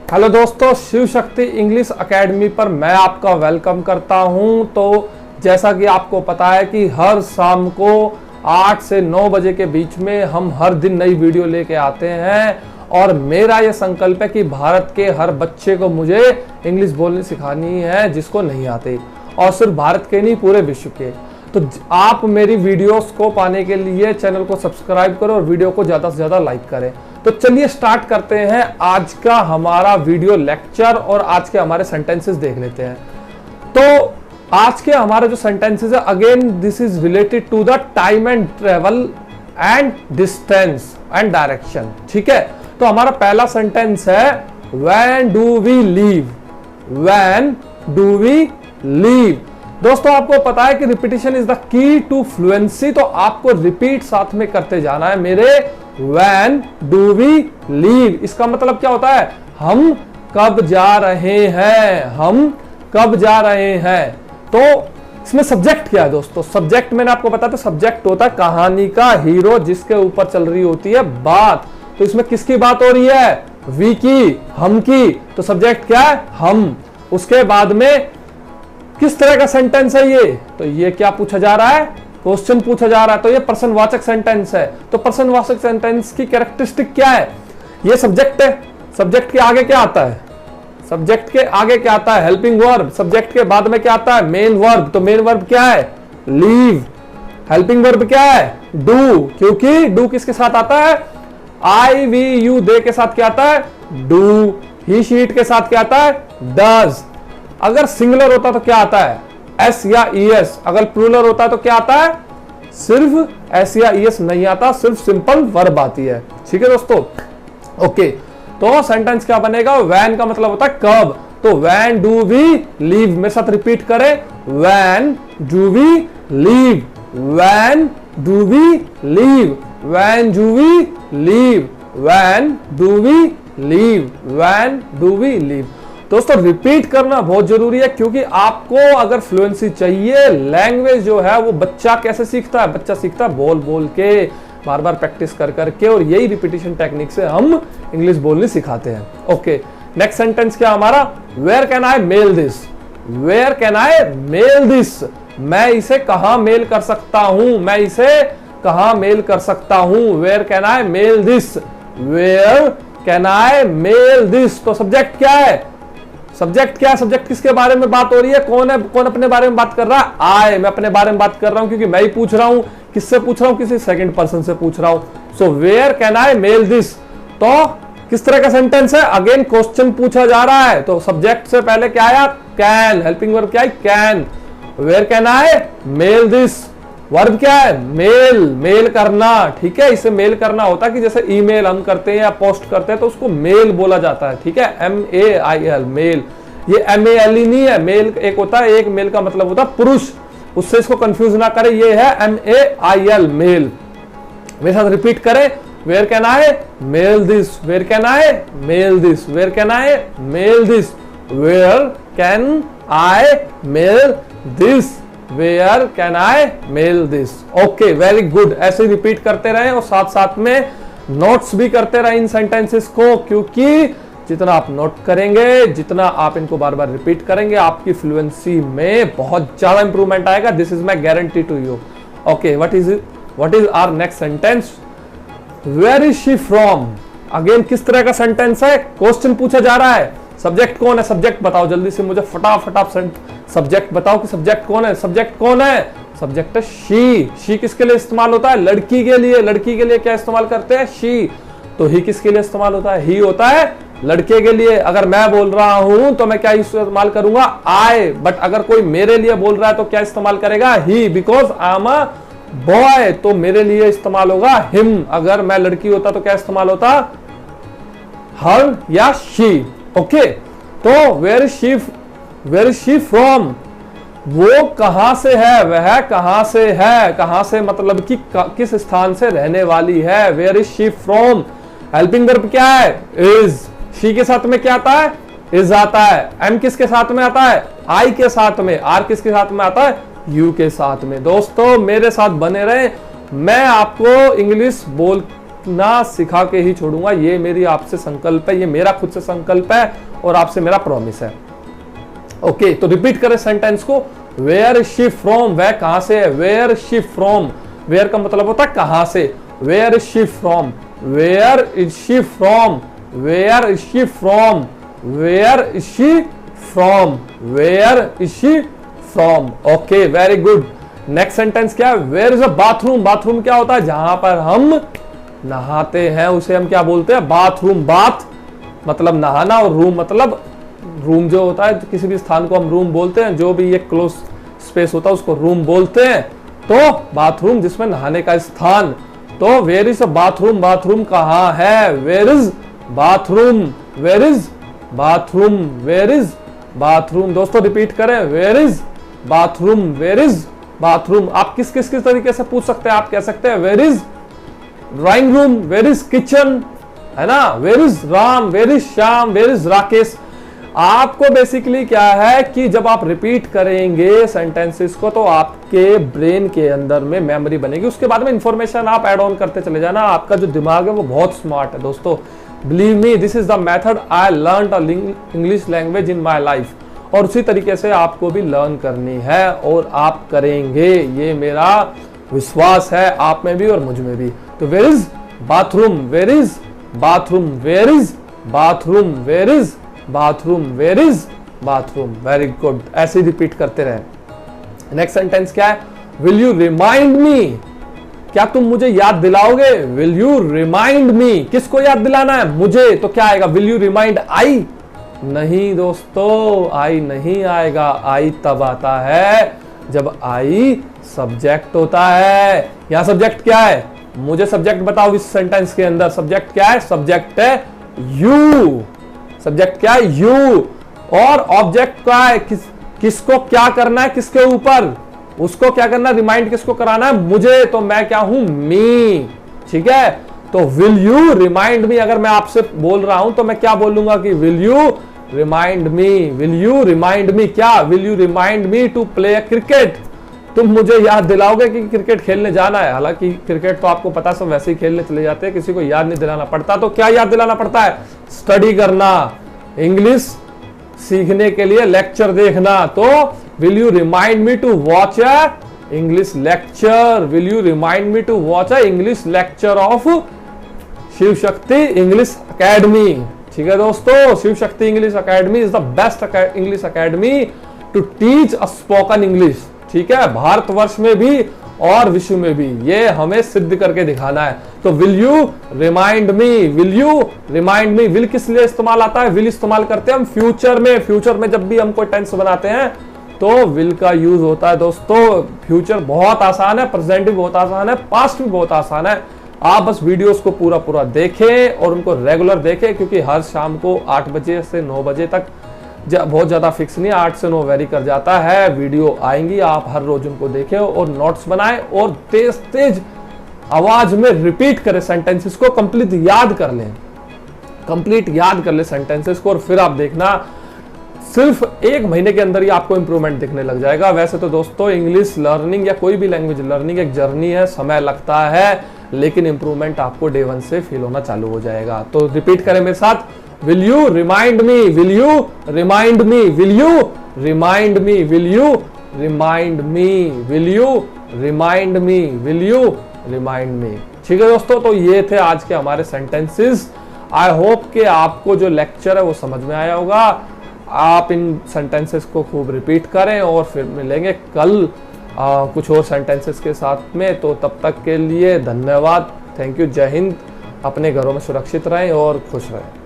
Hello दोस्तों, Shiv Shakti English academy पर मैं आपका वेलकम करता हूं। तो जैसा कि आपको पता है कि हर शाम को 8 से 9 बजे के बीच में हम हर दिन नई वीडियो लेके आते हैं और मेरा ये संकल्प है कि भारत के हर बच्चे को मुझे इंग्लिश बोलनी सिखानी है जिसको नहीं आती, और सिर्फ भारत के नहीं पूरे विश्व के। तो आप मेरी वीडियोस को पाने के लिए चैनल को सब्सक्राइब करो और वीडियो को ज़्यादा से ज़्यादा लाइक करें। तो चलिए स्टार्ट करते हैं आज का हमारा वीडियो लेक्चर और आज के हमारे सेंटेंसेस देख लेते हैं। तो आज के हमारे जो सेंटेंसेस है, again this is related to the time and travel and distance and direction. ठीक है, तो हमारा पहला सेंटेंस है when do we leave. When do we leave. दोस्तों आपको पता है कि repetition is the key to fluency, तो आपको रिपीट साथ में करते जाना है मेरे। व्हेन डू वी लीव, इसका मतलब क्या होता है? हम कब जा रहे हैं, हम कब जा रहे हैं। तो इसमें सब्जेक्ट क्या है दोस्तों? सब्जेक्ट मैंने आपको बताया था, सब्जेक्ट होता है कहानी का हीरो जिसके ऊपर चल रही होती है बात। तो इसमें किसकी बात हो रही है? वी की, हम की। तो सब्जेक्ट क्या है? हम। उसके बाद में किस तरह का सेंटेंस है ये? तो ये क्या पूछा जा रहा है? क्वेश्चन पूछा जा रहा है। तो ये प्रश्नवाचक सेंटेंस है। तो प्रश्नवाचक सेंटेंस की कैरेक्टरिस्टिक क्या है? ये सब्जेक्ट है। सब्जेक्ट के आगे क्या आता है? सब्जेक्ट के आगे क्या आता है? Helping verb. सब्जेक्ट के बाद में क्या आता है? Main verb. तो मेन वर्ब क्या है? लीव। हेल्पिंग वर्ब क्या है? डू, क्योंकि डू किसके साथ आता है? आई वी यू दे के साथ क्या आता है? डू। ही शीट के साथ क्या आता है? डज। अगर सिंगुलर होता तो क्या आता है? एस या ईएस। अगर प्लूरल होता तो क्या आता है? सिर्फ एस या ईएस नहीं आता, सिर्फ सिंपल वर्ब आती है। ठीक है दोस्तों, ओके। तो सेंटेंस क्या बनेगा? व्हेन का मतलब होता है कब। तो व्हेन डू वी लीव, मेरे साथ रिपीट करें। When do we leave. When do we leave. When do we leave. When do we leave. When do we leave. दोस्तों रिपीट करना बहुत जरूरी है, क्योंकि आपको अगर फ्लुएंसी चाहिए, लैंग्वेज जो है वो बच्चा कैसे सीखता है? बच्चा सीखता है बोल बोल के, बार बार प्रैक्टिस कर करके, और यही रिपीटिशन टेक्निक से हम इंग्लिश बोलनी सिखाते हैं। ओके, नेक्स्ट सेंटेंस क्या हमारा? Where can I mail this. Where can I mail this, मैं इसे कहां मेल कर सकता हूं? मैं इसे कहां मेल कर सकता हूं? Where can I mail this. Where can I mail this. तो सब्जेक्ट क्या है? सब्जेक्ट क्या है? सब्जेक्ट किसके बारे में बात हो रही है? कौन है? कौन अपने बारे में बात कर रहा है? आई। मैं अपने बारे में बात कर रहा हूं, क्योंकि मैं ही पूछ रहा हूं। किससे पूछ रहा हूं? किसी सेकंड पर्सन से पूछ रहा हूं। So where can I mail this. तो किस तरह का सेंटेंस है? अगेन क्वेश्चन पूछा जा रहा है। तो सब्जेक्ट से पहले क्या आया? कैन। हेल्पिंग वर्ब क्या है? Can. Where can I mail this. Verb क्या है? मेल, मेल करना। ठीक है, इसे मेल करना होता है कि जैसे ईमेल हम करते हैं या पोस्ट करते हैं तो उसको मेल बोला जाता है। ठीक है, MAIL, मेल। ये MALE नहीं है। मेल एक होता है, एक मेल का मतलब होता है पुरुष, उससे इसको कंफ्यूज ना करें। ये है MAIL, मेल। मेरे साथ रिपीट करें। Where can I mail this. Where can I mail this. Where can I mail this. Where can I mail this. Where can I mail this. Okay, very good. ऐसे repeat करते रहे और साथ साथ में नोट्स भी करते रहे इन सेंटेंसेस को, क्योंकि जितना आप नोट करेंगे, जितना आप इनको बार बार रिपीट करेंगे, आपकी फ्लुएंसी में बहुत ज्यादा इंप्रूवमेंट आएगा। This is my guarantee to you. Okay, what is our next sentence? Where is she from. Again किस तरह का सेंटेंस है? क्वेश्चन पूछा जा रहा है। सब्जेक्ट कौन है? सब्जेक्ट बताओ जल्दी से मुझे, फटाफट आप सब्जेक्ट बताओ कि सब्जेक्ट कौन है? सब्जेक्ट कौन है? सब्जेक्ट है शी। शी किसके लिए इस्तेमाल होता है? लड़की के लिए। लड़की के लिए क्या इस्तेमाल करते हैं? शी। तो ही किसके लिए इस्तेमाल होता है? ही होता है लड़के के लिए। अगर मैं बोल रहा हूं तो मैं क्या इस्तेमाल करूंगा? आई। बट अगर कोई मेरे लिए बोल रहा है तो क्या इस्तेमाल करेगा? He, because I am a boy. तो मेरे लिए इस्तेमाल होगा हिम। अगर मैं लड़की होता तो क्या इस्तेमाल होता? हर या शी। ओके, तो वेयर इज शी फ्रॉम, वो कहां से है? वह कहां से है? कहां से मतलब कि किस स्थान से रहने वाली है? Where is she from. Helping verb क्या है? इज। शी के साथ में क्या आता है? इज आता है। एम किसके साथ में आता है? आई के साथ में। आर किसके साथ में आता है? यू के साथ में। दोस्तों मेरे साथ बने रहे, मैं आपको इंग्लिश बोल सीखना सिखा के ही छोड़ूंगा। ये मेरी आपसे संकल्प है, ये मेरा खुद से संकल्प है और आपसे मेरा प्रॉमिस है। ओके, तो रिपीट करें सेंटेंस को। वेयर इज शी फ्रॉम, वह कहां से है। Where is she from, where का मतलब होता है कहां से। Where is she from, where is she from, where is she from, where is she from, where is she from. Okay, very good. Next sentence क्या है। Where is a bathroom, bathroom क्या होता है, जहां पर हम नहाते हैं उसे हम क्या बोलते हैं, बाथरूम। बाथ मतलब नहाना और रूम मतलब रूम जो होता है, किसी भी स्थान को हम रूम बोलते हैं, जो भी ये क्लोज स्पेस होता है उसको रूम बोलते हैं। तो बाथरूम जिसमें नहाने का स्थान। तो where is a bathroom, bathroom कहाँ है। Where is bathroom, where is bathroom, where is bathroom. दोस्तों रिपीट करें, where is bathroom, where is bathroom. आप किस किस किस तरीके से पूछ सकते हैं। आप कह सकते हैं where is drawing room, where is kitchen, है ना, where is Ram, where is Shyam, where is Rakesh. आपको बेसिकली क्या है कि जब आप रिपीट करेंगे सेंटेंसेस को तो आपके ब्रेन के अंदर में मेमोरी बनेगी, उसके बाद में इंफॉर्मेशन आप ऐड ऑन करते चले जाना। आपका जो दिमाग है वो बहुत स्मार्ट है दोस्तों। Believe me, this is the method I learn English language in my life. और उसी तरीके से आपको भी लर्न करनी है और आप करेंगे, ये मेरा विश्वास है आप में भी और मुझ में भी। तो where is bathroom, where is bathroom, where is bathroom, where is bathroom, where is bathroom. Very good, ऐसे ही रिपीट करते रहे। नेक्स्ट सेंटेंस क्या है। विल यू रिमाइंड मी, क्या तुम मुझे याद दिलाओगे। विल यू रिमाइंड मी, किसको याद दिलाना है, मुझे। तो क्या आएगा, विल यू रिमाइंड आई। नहीं दोस्तों, आई नहीं आएगा। आई तब आता है जब आई सब्जेक्ट होता है। यहां सब्जेक्ट क्या है, मुझे सब्जेक्ट बताओ इस सेंटेंस के अंदर। सब्जेक्ट क्या है, सब्जेक्ट है यू। सब्जेक्ट क्या है, यू। और ऑब्जेक्ट क्या है, किसको क्या करना है, किसके ऊपर, उसको क्या करना है, रिमाइंड किसको कराना है, मुझे। तो मैं क्या हूं, मी। ठीक है, तो विल यू रिमाइंड मी, अगर मैं आपसे बोल रहा हूं तो मैं क्या बोलूंगा कि will you remind me, will you remind me क्या, will you remind me to play cricket. तुम मुझे याद दिलाओगे कि क्रिकेट खेलने जाना है। हालांकि क्रिकेट तो आपको पता सब वैसे ही खेलने चले जाते हैं, किसी को याद नहीं दिलाना पड़ता। तो क्या याद दिलाना पड़ता है, स्टडी करना, इंग्लिश सीखने के लिए लेक्चर देखना। तो will you remind me to watch a English lecture, will you remind me to watch a English lecture of Shiv Shakti English academy. ठीक है दोस्तों, Shiv Shakti English academy is the best English academy to teach a spoken English. ठीक है, भारतवर्ष में भी और विश्व में भी, ये हमें सिद्ध करके दिखाना है। तो will you remind me, will you remind me. Will किस लिए इस्तेमाल आता है, विल इस्तेमाल करते हैं हम फ्यूचर में। फ्यूचर में जब भी हम कोई टेंस बनाते हैं तो विल का यूज होता है दोस्तों। फ्यूचर बहुत आसान है, प्रेजेंट भी बहुत आसान है, पास्ट भी बहुत आसान है। आप बस वीडियोस को पूरा पूरा देखें और उनको रेगुलर देखें, क्योंकि हर शाम को 8 बजे से 9 बजे तक बहुत ज्यादा फिक्स नहीं है, 8 से 9 वेरी कर जाता है, वीडियो आएंगी। आप हर रोज उनको देखें और नोट्स बनाएं और तेज तेज आवाज में रिपीट करें सेंटेंसेस को, कंप्लीट याद कर लें, कंप्लीट याद कर ले सेंटेंसेस को। और फिर आप देखना सिर्फ 1 महीने के अंदर ही आपको इंप्रूवमेंट दिखने लग जाएगा। वैसे तो दोस्तों इंग्लिश लर्निंग या कोई भी लैंग्वेज लर्निंग एक जर्नी है, समय लगता है, लेकिन इंप्रूवमेंट आपको डे 1 से फील होना चालू हो जाएगा। तो रिपीट करें मेरे साथ, will you remind me, will you remind me, will you remind me, will you remind me, will you remind me, will you remind मी। ठीक है दोस्तों, तो ये थे आज के हमारे सेंटेंसेस। आई होप कि आपको जो लेक्चर है वो समझ में आया होगा। आप इन सेंटेंसेस को खूब रिपीट करें और फिर मिलेंगे कल कुछ और सेंटेंसेस के साथ में। तो तब तक के लिए धन्यवाद, थैंक यू, जय हिंद। अपने घरों में सुरक्षित रहें और खुश रहें।